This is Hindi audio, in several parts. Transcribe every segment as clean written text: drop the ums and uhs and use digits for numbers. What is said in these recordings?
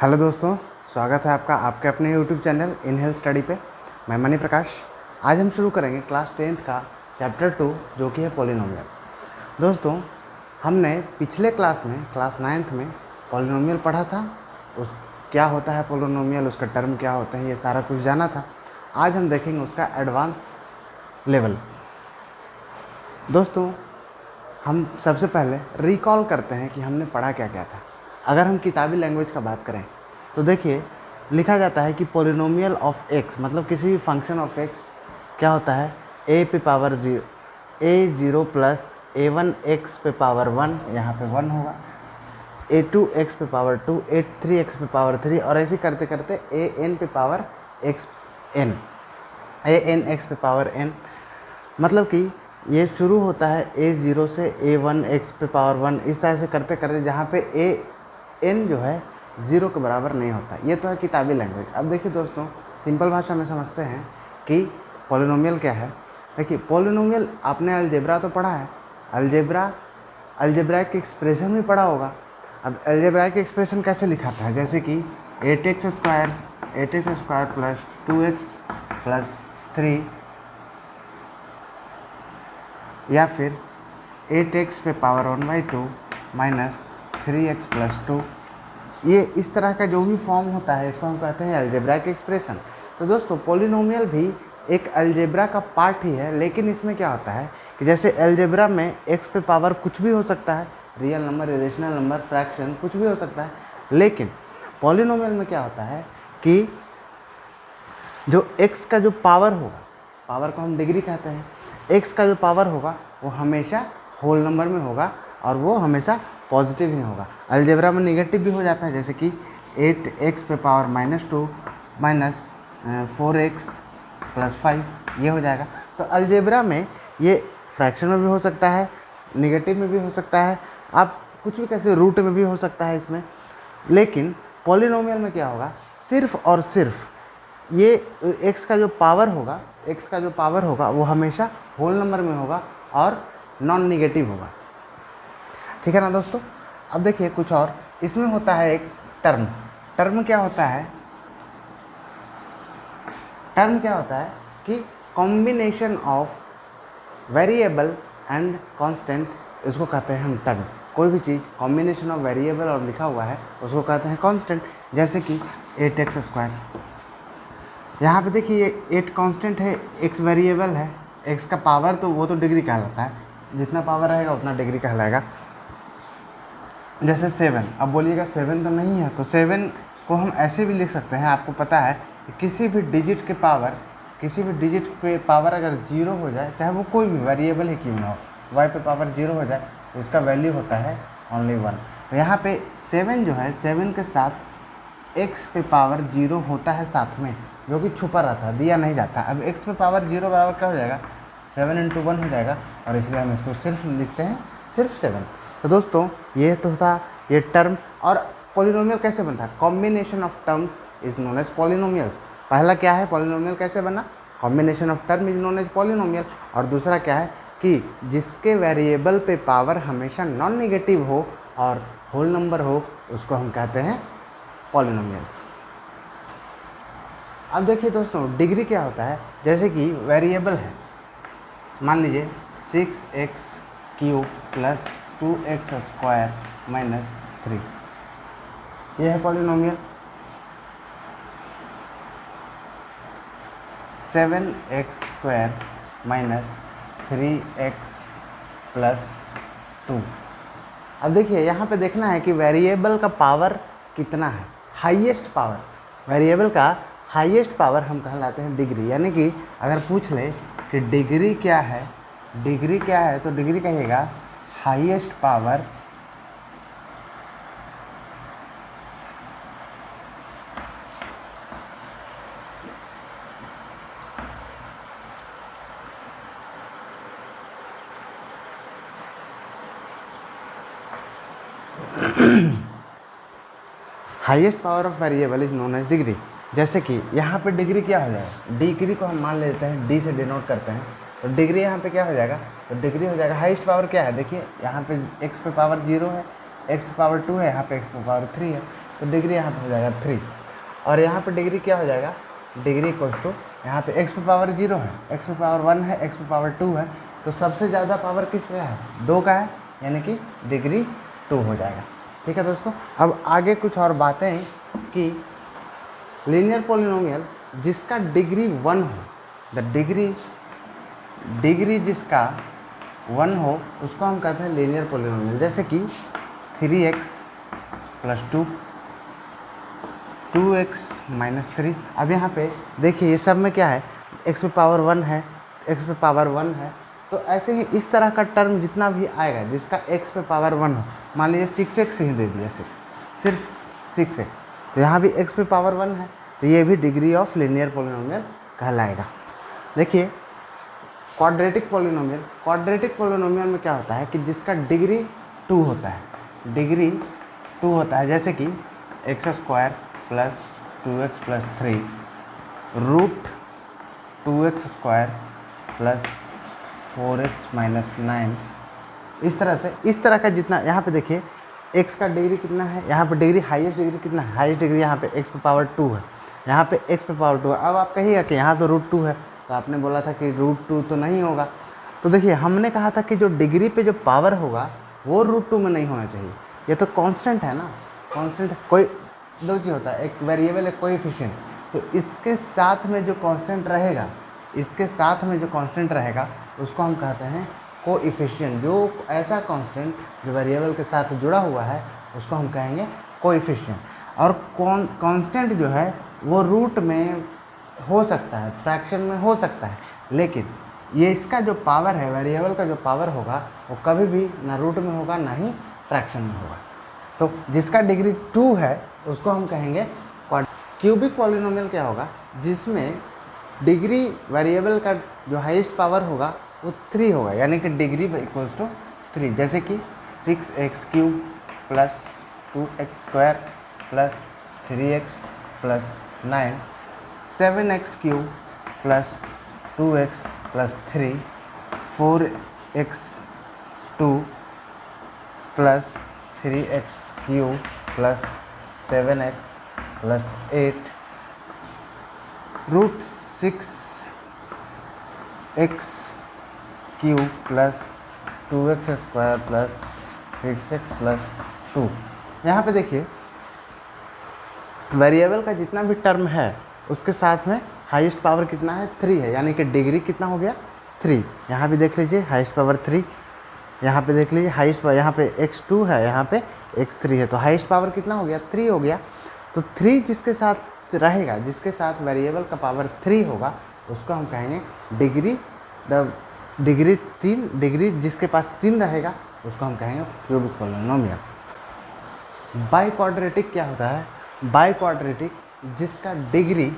हेलो दोस्तों, स्वागत है आपका आपके अपने YouTube channel in health study पे। मैं मणि प्रकाश। आज हम शुरू करेंगे क्लास 10th का चैप्टर 2 जो कि है पॉलिनोमियल। दोस्तों, हमने पिछले क्लास में क्लास 9th में पॉलिनोमियल पढ़ा था। उस क्या होता है पॉलिनोमियल, उसका टर्म क्या होता है, ये सारा कुछ जाना था। आज हम देखेंगे उसका एडवांस लेवल। दोस्तों, हम सबसे पहले रिकॉल करते हैं कि हमने पढ़ा क्या क्या था। अगर हम किताबी लैंग्वेज का बात करें तो देखिए, लिखा जाता है कि पॉलिनोमियल ऑफ एक्स मतलब किसी भी फंक्शन ऑफ एक्स क्या होता है, ए पे power zero plus A1 x पे पावर 1, यहाँ पे 1 होगा, A2 एक्स पे पावर 2, A3 एक्स पे पावर 3 और ऐसे करते करते AN पे power x n, AN x पे पावर n। मतलब कि ये शुरू होता है A0 से A1 एक्स पे पावर 1, इस तरह से करते करते जहाँ पे AN जो है 0 के बराबर नहीं होता। ये तो है किताबी लैंग्वेज। अब देखिए दोस्तों, सिंपल भाषा में समझते हैं कि पॉलिनोमियल क्या है। देखिए, पॉलिनोमियल आपने अलजेब्रा तो पढ़ा है, अलजेब्रा के एक्सप्रेशन भी पढ़ा होगा। अब अलजेब्रा के एक्सप्रेशन कैसे लिखाता है, जैसे कि 8x square plus 2x plus 3 या फिर 8x पे पावर 1/2 माइनस 3x प्लस 2। ये इस तरह का जो भी फॉर्म होता है इसको हम कहते हैं अलजेब्राइक एक्सप्रेशन। तो दोस्तों, पॉलिनोमियल भी एक अलजेब्रा का पार्ट ही है, लेकिन इसमें क्या होता है कि जैसे अलजेब्रा में x पे पावर कुछ भी हो सकता है, real number, irrational number, fraction, कुछ भी हो सकता है। लेकिन पॉलिनोमियल में क्या होता है कि जो x का जो पावर होगा, पावर को हम डिग्री कहते हैं, x का जो पावर होगा वो हमेशा होल नंबर में होगा और वो हमेशा पॉजिटिव ही होगा। अलजेब्रा में नेगेटिव भी हो जाता है, जैसे कि 8x पे पावर -2 माइनस 4x प्लस 5, ये हो जाएगा। तो अलजेब्रा में ये फ्रैक्शन में भी हो सकता है, नेगेटिव में भी हो सकता है, आप कुछ भी कहते हैं, रूट में भी हो सकता है इसमें। लेकिन पॉलिनोमियल में क्या होगा, सिर्फ और सिर्फ ये x का जो पावर होगा वो हमेशा होल नंबर में होगा और नॉन निगेटिव होगा। ठीक है ना दोस्तों। अब देखिए कुछ और इसमें होता है एक टर्म क्या होता है, टर्म क्या होता है कि combination of variable and constant, इसको कहते हैं हम टर्म। कोई भी चीज़ कॉम्बिनेशन ऑफ वेरिएबल और लिखा हुआ है उसको कहते हैं कांस्टेंट। जैसे कि 8x स्क्वायर, यहाँ पे देखिए ये 8 कांस्टेंट है, x वेरिएबल है, x का पावर तो वो तो डिग्री कहलाता है, जितना पावर रहेगा उतना डिग्री कहलाएगा। जैसे 7, अब बोलिएगा 7 तो नहीं है, तो 7 को हम ऐसे भी लिख सकते हैं। आपको पता है कि किसी भी डिजिट पे पावर अगर 0 हो जाए, चाहे वो कोई भी वेरिएबल ही क्यों ना हो, y पे पावर 0 हो जाए तो उसका वैल्यू होता है ओनली 1। तो यहाँ पे 7 जो है, 7 के साथ x पे पावर 0 होता है साथ में, जो कि छुपा रहता है, दिया नहीं जाता। अब x पे पावर 0 बराबर क्या हो जाएगा, 7 × 1 हो जाएगा, और इसलिए हम इसको सिर्फ लिखते हैं सिर्फ 7। तो दोस्तों, ये तो था ये टर्म। और पॉलिनोमियल कैसे बनता है, combination of terms is known as polynomials. पहला क्या है, पॉलिनोमियल कैसे बना, combination of term is known as polynomial. और दूसरा क्या है कि जिसके वेरिएबल पे पावर हमेशा नॉन नेगेटिव हो और होल नंबर हो, उसको हम कहते हैं पॉलिनोमियल्स। अब देखिए दोस्तों, डिग्री क्या होता है, जैसे कि वेरिएबल है, मान लीजिए 6x³ plus 2x square minus 3, ये है polynomial. 7x² minus 3x plus 2। अब देखिए यहाँ पे देखना है कि वेरिएबल का पावर कितना है, हाईएस्ट पावर, वेरिएबल का हाईएस्ट पावर हम कहलाते हैं डिग्री। यानी कि अगर पूछ ले कि डिग्री क्या है, तो डिग्री कहिएगा highest power highest power of variable is known as degree. जैसे कि यहाँ पे डिग्री क्या हो जाएगा, डिग्री को हम मान लेते हैं डी से डिनोट करते हैं, तो डिग्री यहाँ पे क्या हो जाएगा, तो डिग्री हो जाएगा हाईएस्ट पावर क्या है, देखिए यहाँ पे x पे पावर 0 है, x पे पावर 2 है, यहाँ पे x पे पावर 3 है, तो डिग्री यहाँ पे हो जाएगा 3, और यहाँ पे डिग्री क्या हो जाएगा, डिग्री इक्वल्स टू यहाँ पे x पे पावर 0 है, x पे पावर 1 है, x पे पावर 2 है, तो सबसे ज़्यादा पावर किस पे है, 2 का है, यानी कि डिग्री 2 हो जाएगा। ठीक है दोस्तों, अब आगे कुछ और बातें हैं कि लीनियर पॉलिनोमियल जिसका डिग्री 1 हो, द डिग्री जिसका 1 हो उसको हम कहते हैं लीनियर पॉलिनोमियल। जैसे कि 3x + 2, 2x - 3। अब यहाँ पे देखिए ये सब में क्या है, x पे पावर 1 है, x पे पावर 1 है, तो ऐसे ही इस तरह का टर्म जितना भी आएगा जिसका x पे पावर 1 हो, मान लीजिए 6x ही दे दिया, सिर्फ 6x, तो यहाँ भी x पे पावर 1 है, तो ये भी डिग्री ऑफ लीनियर पॉलिनोमियल कहलाएगा। देखिए क्वाड्रेटिक पॉलिनोमियल में क्या होता है कि जिसका डिग्री 2 होता है, डिग्री 2 होता है, जैसे कि x² + 2x + 3 √2x² + 4x - 9, इस तरह से, इस तरह का जितना यहाँ पे देखिए x का डिग्री कितना है, यहाँ पे डिग्री हाईएस्ट डिग्री कितना है, हाईएस्ट डिग्री यहाँ पे x पे पावर 2 है, यहाँ पे x पे पावर 2 है। अब आप कहिएगा कि यहाँ तो √2 है, तो आपने बोला था कि √2 तो नहीं होगा, तो देखिए हमने कहा था कि जो डिग्री पे जो पावर होगा वो √2 में नहीं होना चाहिए, ये तो कांस्टेंट है ना, कांस्टेंट कोई दो चीज़ होता है, एक वेरिएबल एक कोएफिशिएंट, तो इसके साथ में जो कांस्टेंट रहेगा, इसके साथ में जो कांस्टेंट रहेगा उसको हम कहते हैं कोएफिशिएंट। जो ऐसा कांस्टेंट जो वेरिएबल के साथ जुड़ा हुआ है उसको हम कहेंगे कोएफिशिएंट। और कांस्टेंट जो है वो रूट में हो सकता है, फ्रैक्शन में हो सकता है, लेकिन ये इसका जो पावर है, वेरिएबल का जो पावर होगा वो कभी भी ना रूट में होगा ना ही फ्रैक्शन में होगा। तो जिसका डिग्री 2 है उसको हम कहेंगे क्यूबिक पॉलिनोमियल। क्या होगा, जिसमें डिग्री वेरिएबल का जो हाईएस्ट पावर होगा वो 3 होगा, यानी कि डिग्री इक्वल्स टू 3। जैसे कि 6x³ + 2x² + 3x + 9, 7x³ + 2x + 3, 4x² + 3x³ + 7x + 8, √6x³ + 2x² + 6x + 2। यहाँ पे देखिए वेरिएबल का जितना भी टर्म है उसके साथ में हाईएस्ट पावर कितना है, 3 है, यानी कि डिग्री कितना हो गया, 3। यहाँ भी देख लीजिए हाईएस्ट पावर 3, यहाँ पे देख लीजिए हाईएस्ट पावर, यहाँ पे x2 है, यहाँ पे x3 है, तो हाईएस्ट पावर कितना हो गया, 3 हो गया। तो 3 जिसके साथ रहेगा, जिसके साथ वेरिएबल का पावर 3 होगा उसको हम कहेंगे डिग्री। डिग्री 3, डिग्री जिसके पास 3 रहेगा उसको हम कहेंगे क्यूबिक पॉलिनोमियल। बाइक्वाड्रेटिक क्या होता है, बाइक्वाड्रेटिक जिसका डिग्री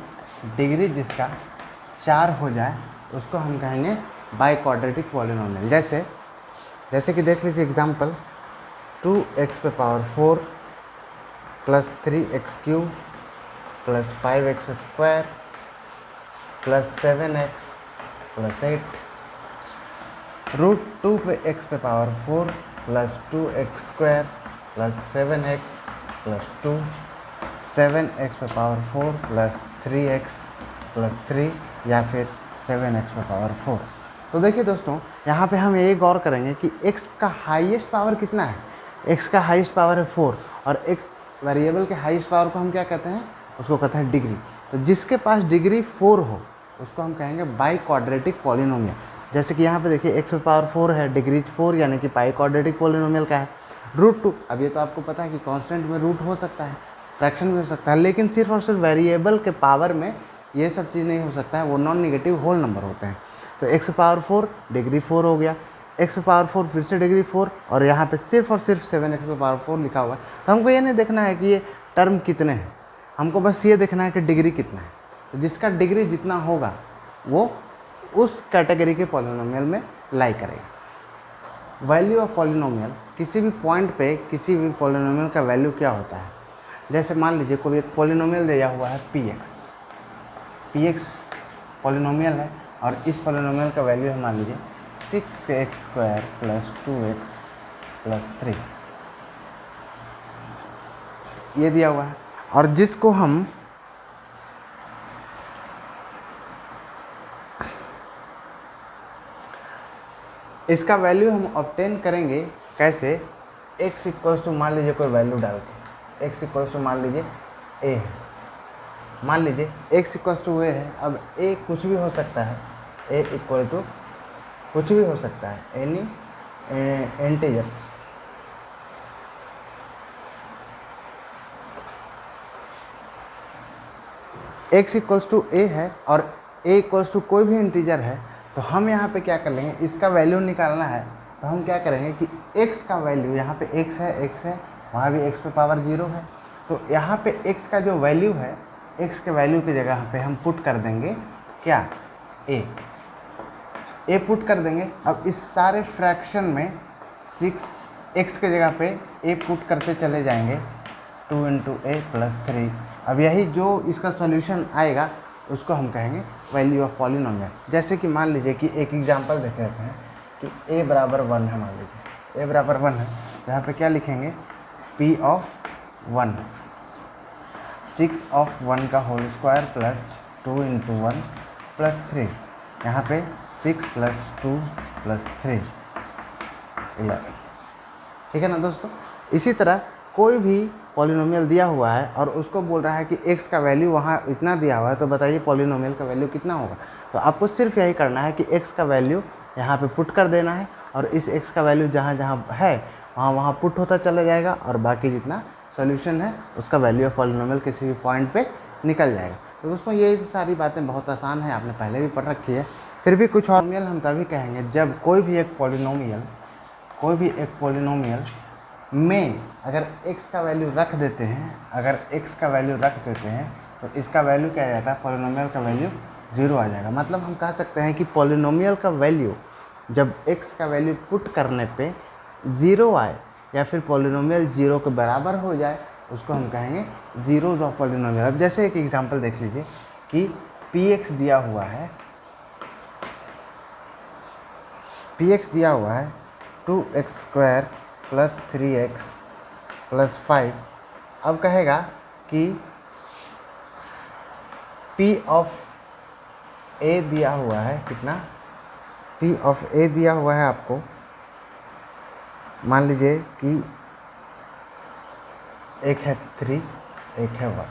जिसका 4 हो जाए उसको हम कहेंगे बाइक्वाड्रेटिक पॉलिनोमियल। जैसे कि देख लीजिए एग्जांपल, 2x पे पावर 4 + 3x³ + 5x² + 7x + 8, √2 पे x पे पावर 4 + 2x² + 7x + 2, 7x पे पावर 4 + 3x + 3, या फिर 7x पे पावर 4। तो देखिए दोस्तों यहाँ पे हम ये गौर करेंगे कि x का हाईएस्ट पावर कितना है, x का हाईएस्ट पावर है 4, और x वेरिएबल के हाईएस्ट पावर को हम क्या कहते हैं, उसको कहते हैं डिग्री। तो जिसके पास डिग्री 4 हो उसको हम कहेंगे बाइक्वाड्रेटिक पॉलिनोमियल। जैसे कि यहाँ पे देखिए x पे पावर 4 है, डिग्री 4, यानी कि बाइक्वाड्रेटिक पॉलिनोमियल का है। √2, अब ये तो आपको पता है कि कांस्टेंट में रूट हो सकता है, फ्रैक्शन भी हो सकता है, लेकिन सिर्फ और सिर्फ वेरिएबल के पावर में ये सब चीज़ नहीं हो सकता है, वो नॉन नेगेटिव होल नंबर होते हैं। तो x पे पावर 4 डिग्री 4 हो गया, x पे पावर 4 फिर से डिग्री 4, और यहाँ पे सिर्फ और सिर्फ 7x पे पावर 4 लिखा हुआ है। तो हमको ये नहीं देखना है कि ये टर्म कितने हैं, हमको बस ये देखना है कि डिग्री कितना है। तो जिसका डिग्री जितना होगा वो उस कैटेगरी के पॉलिनोमियल में लाई करेगा। वैल्यू ऑफ पॉलिनोमियल, किसी भी पॉइंट पे किसी भी पॉलिनोमियल का वैल्यू क्या होता है। जैसे मान लीजिए कोई एक पॉलिनोमियल दिया हुआ है px पॉलिनोमियल है, और इस पॉलिनोमियल का वैल्यू है मान लीजिए 6x² + 2x + 3। ये दिया हुआ है, और जिसको हम इसका वैल्यू हम ऑब्टेन करेंगे कैसे, x इक्वल्स टू मान लीजिए कोई वैल्यू डाल के, x इक्वल्स टू मान लीजिए a है, मान लीजिए x इक्वल्स टू a है। अब a कुछ भी हो सकता है, a इक्वल टू कुछ भी हो सकता है, any integers. x equals to a है और a इक्वल्स टू कोई भी इंटीजर है, तो हम यहाँ पे क्या कर लेंगे, इसका वैल्यू निकालना है तो हम क्या करेंगे कि x का वैल्यू, यहाँ पे x है, वहाँ भी x पे पावर 0 है, तो यहाँ पे x का जो वैल्यू है, x के वैल्यू की जगह पे हम पुट कर देंगे क्या, a पुट कर देंगे। अब इस सारे फ्रैक्शन में 6x के जगह पे a पुट करते चले जाएंगे, 2 इंटू a प्लस 3। अब यही जो इसका सोल्यूशन आएगा उसको हम कहेंगे वैल्यू ऑफ पॉलिनोमियल। जैसे कि मान लीजिए कि एक एग्जांपल देख लेते हैं कि a बराबर 1 है, मान लीजिए a बराबर 1 है, यहाँ पे क्या लिखेंगे, p ऑफ 1, 6 ऑफ 1 का whole square plus 2 into 1 plus 3, यहाँ पे 6 प्लस 2 प्लस 3 11। ठीक है ना दोस्तों। इसी तरह कोई भी पॉलिनोमियल दिया हुआ है और उसको बोल रहा है कि x का वैल्यू वहाँ इतना दिया हुआ है, तो बताइए पॉलिनोमियल का वैल्यू कितना होगा। तो आपको सिर्फ यही करना है कि x का वैल्यू यहाँ पे पुट कर देना है, और इस x का वैल्यू जहाँ जहाँ है वहाँ पुट होता चला जाएगा, और बाकी जितना सॉल्यूशन है उसका वैल्यू ऑफ पॉलिनोमियल किसी भी पॉइंट पे निकल जाएगा। तो दोस्तों ये सारी बातें बहुत आसान है, आपने पहले भी पढ़ रखी है। फिर भी कुछ पॉलिनोमियल हम तभी कहेंगे जब कोई भी एक पॉलिनोमियल में अगर x का वैल्यू रख देते हैं, तो इसका वैल्यू क्या आ जाता है, पॉलिनोमियल का वैल्यू 0 आ जाएगा। मतलब हम कह सकते हैं कि पॉलिनोमियल का वैल्यू जब x का वैल्यू पुट करने पे 0 आए, या फिर पॉलिनोमियल 0 के बराबर हो जाए, उसको हम कहेंगे जीरोज ऑफ पॉलिनोमियल। अब जैसे एक एग्जांपल देख लीजिए कि px दिया हुआ है 2x² प्लस 3x प्लस 5। अब कहेगा कि p ऑफ a दिया हुआ है कितना, p ऑफ a दिया हुआ है आपको, मान लीजिए कि एक है 3, एक है 1।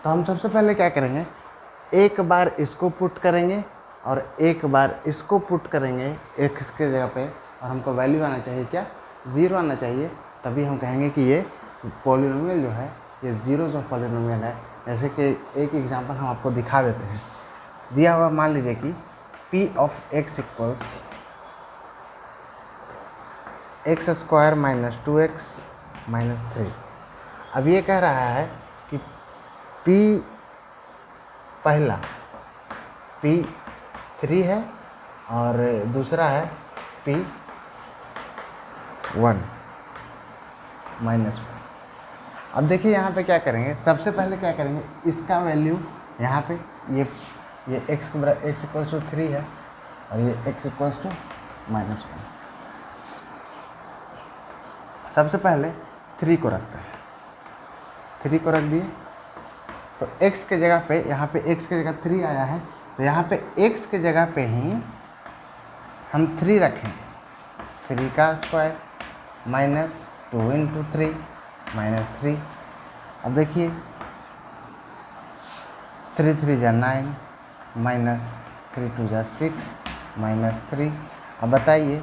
तो हम सबसे पहले क्या करेंगे, एक बार इसको पुट करेंगे और एक बार इसको पुट करेंगे x के जगह पे, और हमको वैल्यू आना चाहिए क्या, 0 आना चाहिए, तभी हम कहेंगे कि ये पॉलिनोमियल जो है ये जीरोज ऑफ पॉलिनोमियल है। जैसे कि एक एग्जांपल हम आपको दिखा देते हैं। दिया हुआ मान लीजिए कि p of x equals x² minus 2x minus 3। अब ये कह रहा है कि पहला p3 है और दूसरा है p1 माइनस 1। अब देखिए यहाँ पे क्या करेंगे, सबसे पहले क्या करेंगे, इसका वैल्यू यहाँ पे ये x इक्वल्स टू 3 है और ये x इक्वल्स टू माइनस 1। सबसे पहले 3 को रखते हैं, 3 को रख दिए, तो x के जगह पे, यहाँ पे x के जगह 3 आया है, तो यहाँ पे x के जगह पे ही हम 3 रखें, 3 का स्क्वायर माइनस 2 इंटू 3 माइनस 3। अब देखिए 3 3 जा 9 माइनस 3 2 जा 6 माइनस 3। अब बताइए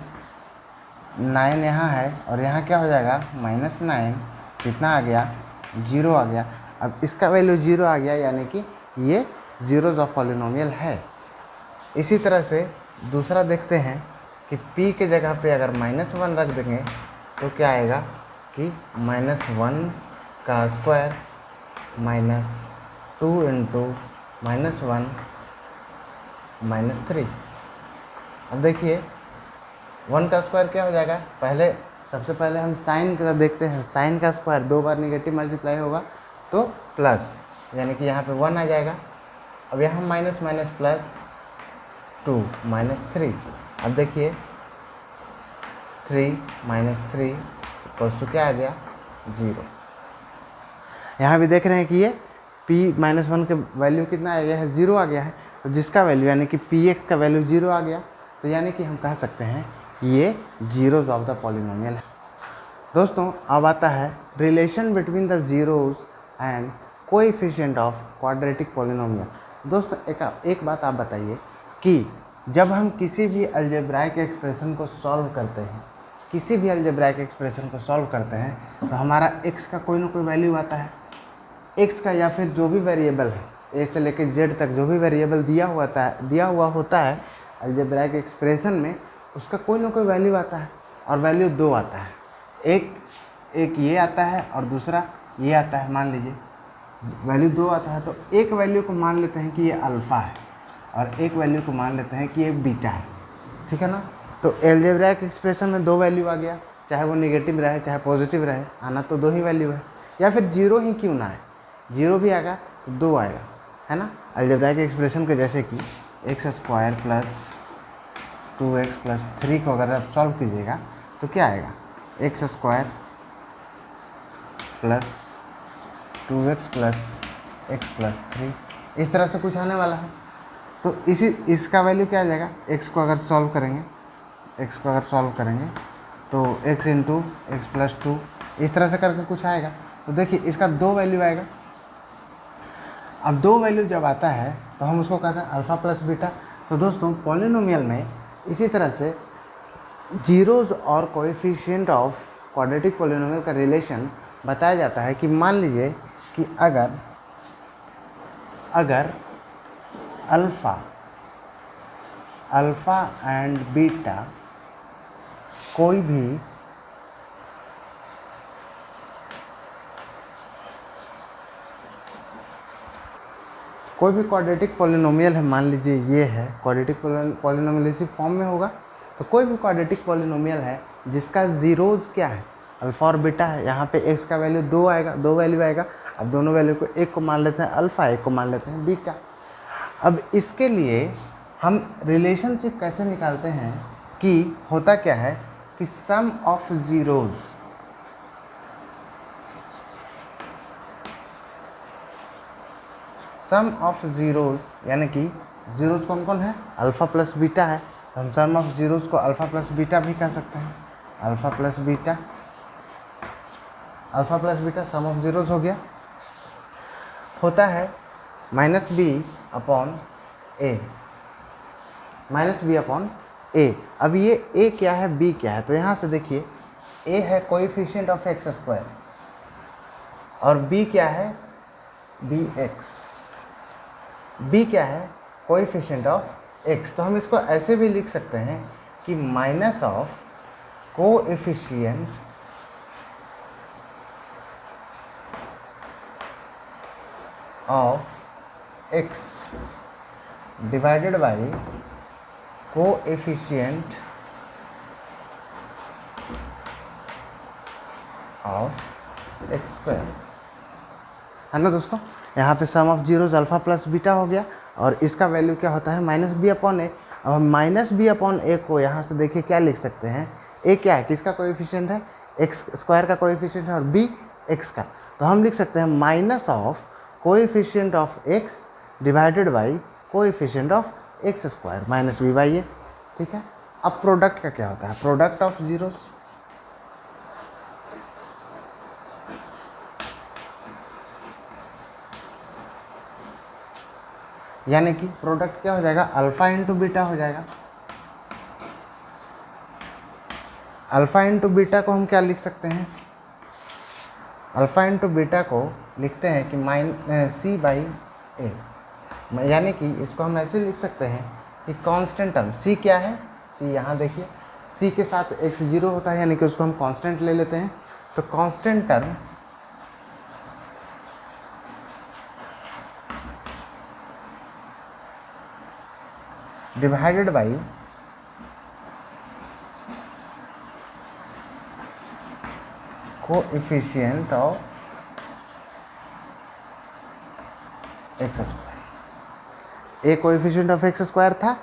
9 यहाँ है और यहाँ क्या हो जाएगा, माइनस 9, कितना आ गया, 0 आ गया। अब इसका वैल्यू 0 आ गया, यानी कि ये जीरोज ऑफ पॉलिनोमियल है। इसी तरह से दूसरा देखते हैं कि p के जगह पे अगर -1 रख देंगे तो क्या आएगा कि -1 का स्क्वायर माइनस 2 इंटू -1 माइनस 3। अब देखिए 1 का स्क्वायर क्या हो जाएगा, पहले सबसे पहले हम साइन का देखते हैं, साइन का स्क्वायर 2 बार निगेटिव मल्टीप्लाई होगा तो प्लस, यानी कि यहाँ पे 1 आ जाएगा। अब यहाँ माइनस माइनस प्लस 2 -3। अब देखिए 3 - 3 इक्वल्स टू क्या आ गया 0। यहाँ भी देख रहे हैं कि ये p-1 का वैल्यू कितना आ गया है 0 आ गया है, तो जिसका वैल्यू यानी कि px का वैल्यू 0 आ गया, तो यानी कि हम कह सकते हैं कि ये जीरोज ऑफ द पॉलिनोमियल है। दोस्तों अब आता है relation between the zeros and coefficient of quadratic polynomial. दोस्तों एक बात आप बताइए कि जब हम किसी भी अलजेब्राइक एक्सप्रेशन को सॉल्व करते हैं, किसी भी अलजेब्राइक एक्सप्रेशन को सॉल्व करते हैं तो हमारा x का कोई ना कोई वैल्यू आता है, x का या फिर जो भी वेरिएबल है a से लेकर z तक जो भी वेरिएबल दिया हुआ होता है अलजेब्राइक एक्सप्रेशन में, उसका कोई ना कोई वैल्यू आता है और वैल्यू 2 आता है। एक ये आता है और दूसरा ये आता है। मान लीजिए वैल्यू 2 आता है तो एक वैल्यू को मान लेते हैं कि ये अल्फ़ा है और एक वैल्यू को मान लेते हैं कि ये बीटा है, ठीक है ना। तो अलजेब्राइक एक्सप्रेशन में 2 वैल्यू आ गया, चाहे वो नेगेटिव रहे चाहे पॉजिटिव रहे, आना तो 2 ही वैल्यू है, या फिर 0 ही क्यों ना है, 0 भी आएगा तो 2 आएगा, है ना। अलजेब्राइक एक्सप्रेशन के जैसे कि x² + 2x + 3 को अगर आप सॉल्व कीजिएगा तो क्या आएगा x² + 2x + x + 3, इस तरह से कुछ आने वाला है। तो इसका वैल्यू क्या आ जाएगा, x को अगर सॉल्व करेंगे तो x × x + 2 इस तरह से करके कुछ आएगा। तो देखिए इसका 2 वैल्यू आएगा। अब 2 वैल्यू जब आता है तो हम उसको कहते हैं अल्फ़ा प्लस बीटा। तो दोस्तों पॉलिनोमियल में इसी तरह से जीरोज और कोएफिशिएंट ऑफ क्वाड्रेटिक पॉलिनोमियल का रिलेशन बताया जाता है कि मान लीजिए कि अगर अल्फ़ा एंड बीटा कोई भी क्वाड्रेटिक पॉलिनोमियल है, मान लीजिए ये है क्वाड्रेटिक पॉलिनोमियल, इसी फॉर्म में होगा। तो कोई भी क्वाड्रेटिक पॉलिनोमियल है जिसका जीरोज क्या है अल्फ़ा और बीटा है, यहाँ पे x का वैल्यू 2 आएगा, 2 वैल्यू आएगा। अब दोनों वैल्यू को एक को मान लेते हैं अल्फ़ा, एक को मान लेते हैं बीटा। अब इसके लिए हम रिलेशनशिप कैसे निकालते हैं कि होता क्या है कि सम ऑफ जीरोज यानी कि जीरोज कौन कौन है, अल्फ़ा प्लस बीटा है, तो हम सम ऑफ जीरोज को अल्फ़ा प्लस बीटा भी कह सकते हैं। Alpha plus beta some of zeros हो गया, होता है -b/a। अब ये a क्या है, b क्या है, तो यहाँ से देखिए a है कोएफिशिएंट ऑफ x² और b क्या है bx, b क्या है कोएफिशिएंट ऑफ x। तो हम इसको ऐसे भी लिख सकते हैं कि minus of coefficient of x divided by coefficient of x², है ना दोस्तों। यहाँ पे sum of zeros alpha plus beta हो गया और इसका वैल्यू क्या होता है -b/a। अब हम -b/a को यहाँ से देखिए क्या लिख सकते हैं, a क्या है, किसका कोएफिशिएंट है, x² का कोएफिशिएंट है और b x का। तो हम लिख सकते हैं minus of coefficient of x divided by coefficient of x² -b/a, ठीक है। अब प्रोडक्ट का क्या होता है, प्रोडक्ट ऑफ जीरोज, यानी कि प्रोडक्ट क्या हो जाएगा, अल्फ़ा इंटू बीटा हो जाएगा। अल्फ़ा इंटू बीटा को हम क्या लिख सकते हैं, अल्फ़ा इंटू बीटा को लिखते हैं कि c/a, यानी कि इसको हम ऐसे लिख सकते हैं कि कांस्टेंट टर्म c क्या है, c यहाँ देखिए c के साथ x 0 होता है, यानी कि उसको हम कांस्टेंट ले लेते हैं। तो constant term divided by coefficient of x square. A coefficient of x square था,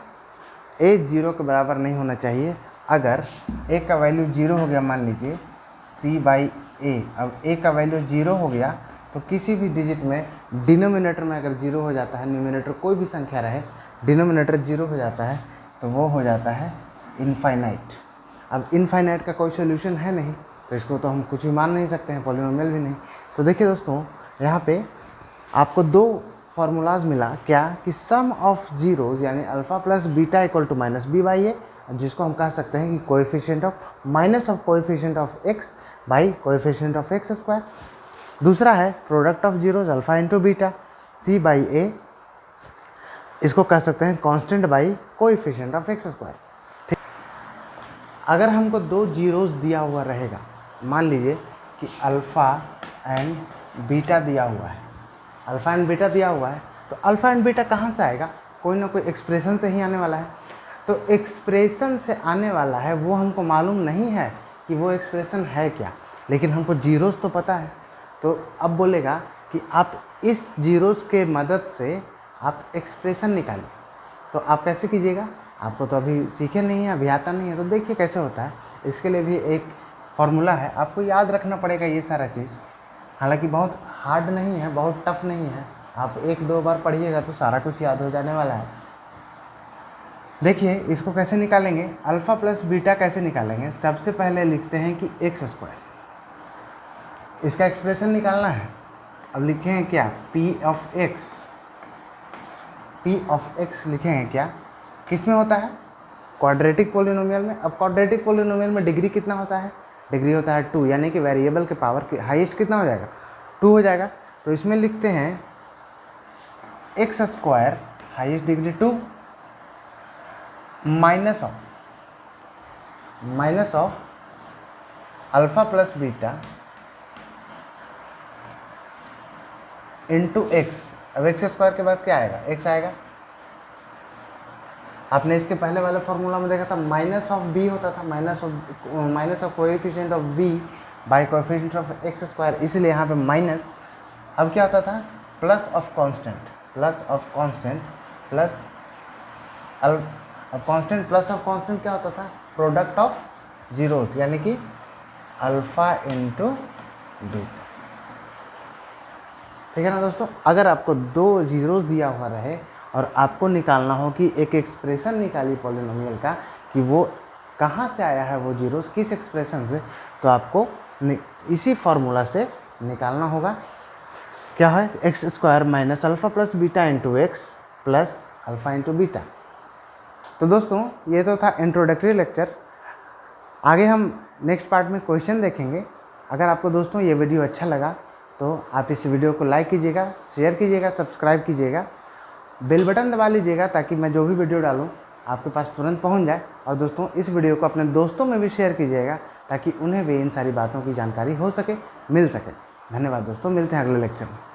ए 0 के बराबर नहीं होना चाहिए। अगर ए का वैल्यू 0 हो गया, मान लीजिए c बाई ए, अब ए का वैल्यू 0 हो गया तो किसी भी डिजिट में डिनोमिनेटर में अगर 0 हो जाता है, न्यूमिनेटर कोई भी संख्या रहे, डिनोमिनेटर 0 हो जाता है तो वो हो जाता है इनफाइनाइट। अब इनफाइनाइट का कोई सोल्यूशन है नहीं, तो इसको तो हम कुछ भी मान नहीं सकते हैं, पॉलिनोमियल भी नहीं। तो देखिए दोस्तों, यहाँ पे आपको दो फार्मूलाज मिला, क्या कि सम ऑफ जीरोज यानी alpha plus beta equal to minus B by A, जिसको हम कह सकते हैं कि coefficient of minus of coefficient of X by coefficient of x square. दूसरा है product of zeros alpha into beta C by A, इसको कह सकते हैं constant by coefficient of x square. ठीक, अगर हमको दो जीरोज दिया हुआ रहेगा, मान लीजिए कि अल्फ़ा एंड बीटा दिया हुआ है, अल्फ़ा एंड बीटा दिया हुआ है, तो अल्फ़ा एंड बीटा कहाँ से आएगा? कोई ना कोई एक्सप्रेशन से ही आने वाला है। तो एक्सप्रेशन से आने वाला है, वो हमको मालूम नहीं है कि वो एक्सप्रेशन है क्या, लेकिन हमको जीरोस तो पता है। तो अब बोलेगा कि आप इस जीरोस के मदद से आप एक्सप्रेशन निकालिए। तो आप कैसे कीजिएगा? आपको तो अभी सीखे नहीं है, अभी आता नहीं है, तो देखिए कैसे होता है। इसके लिए भी एक फार्मूला है, आपको याद रखना पड़ेगा ये सारा चीज़। हालांकि बहुत हार्ड नहीं है, बहुत टफ नहीं है, आप एक दो बार पढ़िएगा तो सारा कुछ याद हो जाने वाला है। देखिए इसको कैसे निकालेंगे, अल्फ़ा प्लस बीटा कैसे निकालेंगे। सबसे पहले लिखते हैं कि एक्स स्क्वायर, इसका एक्सप्रेशन निकालना है। अब लिखेंगे क्या, P of x, P of x लिखेंगे क्या, किस में होता है? क्वाड्रेटिक पोलिनोमियल में। अब क्वाड्रेटिक पोलिनोमियल में डिग्री कितना होता है? डिग्री होता है 2, यानी कि वेरिएबल के पावर की हाईएस्ट कितना हो जाएगा? 2 हो जाएगा। तो इसमें लिखते हैं x square highest degree 2 minus of alpha plus beta into x. अब एक्स स्क्वायर के बाद क्या आएगा? एक्स आएगा। आपने इसके पहले वाले फॉर्मूला में देखा था माइनस ऑफ बी होता था, minus of coefficient of B by coefficient of x square, इसलिए यहाँ पे माइनस। अब क्या होता था? Plus of constant plus of constant plus constant plus of constant क्या होता था? प्रोडक्ट ऑफ जीरोस, यानी कि अल्फ़ा इंटू बीटा। ठीक है ना दोस्तों। अगर आपको दो जीरोस दिया हुआ रहे और आपको निकालना हो कि एक एक्सप्रेशन निकाली पॉलिनोमियल का कि वो कहाँ से आया है, वो जीरोस किस एक्सप्रेशन से, तो आपको इसी फार्मूला से निकालना होगा। क्या है? X square minus alpha plus beta into x plus alpha into beta. तो दोस्तों ये तो था इंट्रोडक्टरी लेक्चर। आगे हम नेक्स्ट पार्ट में क्वेश्चन देखेंगे। अगर आपको दोस्तों ये वीडियो अच्छा लगा तो आप इस वीडियो को लाइक कीजिएगा, शेयर कीजिएगा, सब्सक्राइब कीजिएगा, बेल बटन दबा लीजिएगा ताकि मैं जो भी वीडियो डालूं आपके पास तुरंत पहुंच जाए। और दोस्तों इस वीडियो को अपने दोस्तों में भी शेयर कीजिएगा ताकि उन्हें भी इन सारी बातों की जानकारी हो सके, मिल सके। धन्यवाद दोस्तों, मिलते हैं अगले लेक्चर में।